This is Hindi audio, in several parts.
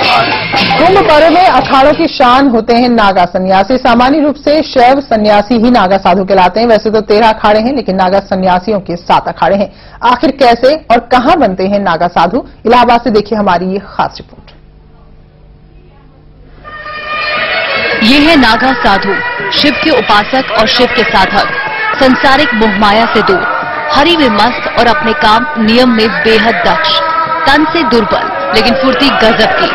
कुंभ पर्व में अखाड़ों की शान होते हैं नागा सन्यासी। सामान्य रूप से शैव सन्यासी ही नागा साधु कहलाते हैं। वैसे तो 13 अखाड़े हैं, लेकिन नागा सन्यासियों के 7 अखाड़े हैं। आखिर कैसे और कहां बनते हैं नागा साधु? इलाहाबाद से देखिए हमारी ये खास रिपोर्ट। ये है नागा साधु, शिव के उपासक और शिव के साधक, संसारिक मोहमाया से दूर, हरि में मस्त और अपने काम नियम में बेहद दक्ष, तन से दुर्बल लेकिन फुर्ती गजब की।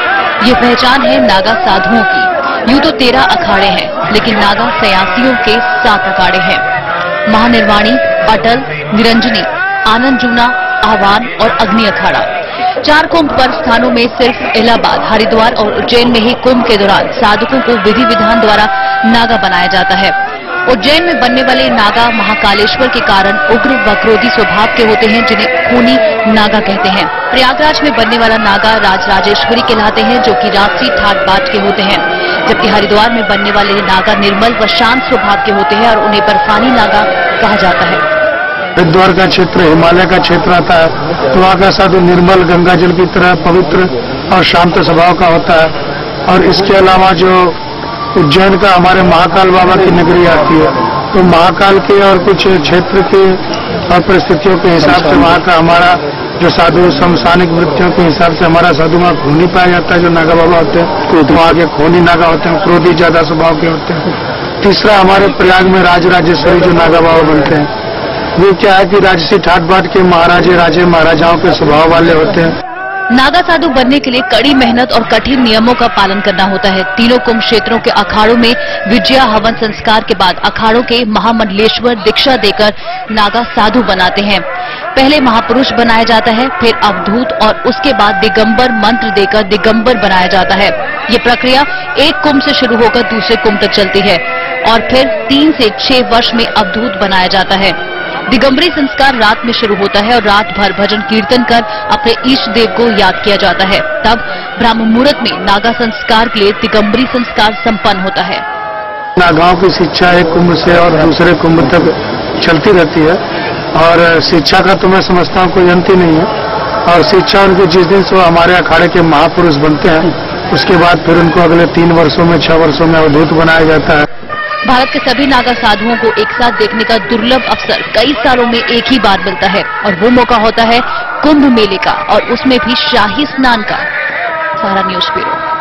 ये पहचान है नागा साधुओं की। यूं तो 13 अखाड़े हैं, लेकिन नागा सन्यासियों के 7 अखाड़े हैं। महानिर्वाणी, अटल, निरंजनी, आनंद जूना, आह्वान और अग्नि अखाड़ा। 4 कुंभ पर्व स्थानों में सिर्फ इलाहाबाद, हरिद्वार और उज्जैन में ही कुंभ के दौरान साधकों को विधि विधान द्वारा नागा बनाया जाता है। उज्जैन में बनने वाले नागा महाकालेश्वर के कारण उग्र व क्रोधी स्वभाव के होते हैं, जिन्हें खूनी नागा कहते हैं। प्रयागराज में बनने वाला नागा राजराजेश्वरी कहलाते हैं, जो कि राजसी ठाट बाट के होते हैं, जबकि हरिद्वार में बनने वाले नागा निर्मल व शांत स्वभाव के होते हैं और उन्हें बर्फानी नागा कहा जाता है। हरिद्वार का क्षेत्र हिमालय का क्षेत्र आता है, तो वहाँ का साधु निर्मल गंगा जल की तरह पवित्र और शांत स्वभाव का होता है। और इसके अलावा जो उज्जैन का हमारे महाकाल बाबा की नगरी आती है, तो महाकाल के और कुछ क्षेत्र के और परिस्थितियों के हिसाब से वहाँ का हमारा जो साधु समसानिक वृत्तियों के हिसाब से हमारा साधु वहाँ खूनी पाया जाता है। जो नागा बाबा होते हैं तो वहाँ के खूनी नागा होते हैं, क्रोधी ज्यादा स्वभाव के होते हैं। तीसरा हमारे प्रयाग में राजराजेश्वरी जो नागा बाबा बनते हैं, वो क्या है कि राजसी ठाट बाट के महाराजे राजे महाराजाओं के स्वभाव वाले होते हैं। नागा साधु बनने के लिए कड़ी मेहनत और कठिन नियमों का पालन करना होता है। तीनों कुंभ क्षेत्रों के अखाड़ों में विजया हवन संस्कार के बाद अखाड़ों के महामंडलेश्वर दीक्षा देकर नागा साधु बनाते हैं। पहले महापुरुष बनाया जाता है, फिर अवधूत और उसके बाद दिगंबर मंत्र देकर दिगंबर बनाया जाता है। ये प्रक्रिया एक कुंभ से शुरू होकर दूसरे कुंभ तक चलती है और फिर 3 से 6 वर्ष में अवधूत बनाया जाता है। दिगंबरी संस्कार रात में शुरू होता है और रात भर भजन कीर्तन कर अपने ईष्ट देव को याद किया जाता है। तब ब्रह्म मुहूर्त में नागा संस्कार के लिए दिगंबरी संस्कार संपन्न होता है। नागाओं की शिक्षा एक कुंभ से और दूसरे कुंभ तक चलती रहती है, और शिक्षा का तो मैं समझता हूँ कोई अंत ही नहीं है। और शिक्षा उनके जिस दिन से वो हमारे अखाड़े के महापुरुष बनते हैं, उसके बाद फिर उनको अगले 3 वर्षों में 6 वर्षों में अवधूत बनाया जाता है। भारत के सभी नागा साधुओं को एक साथ देखने का दुर्लभ अवसर कई सालों में एक ही बार मिलता है, और वो मौका होता है कुंभ मेले का, और उसमें भी शाही स्नान का। सहारा न्यूज़ ब्यूरो।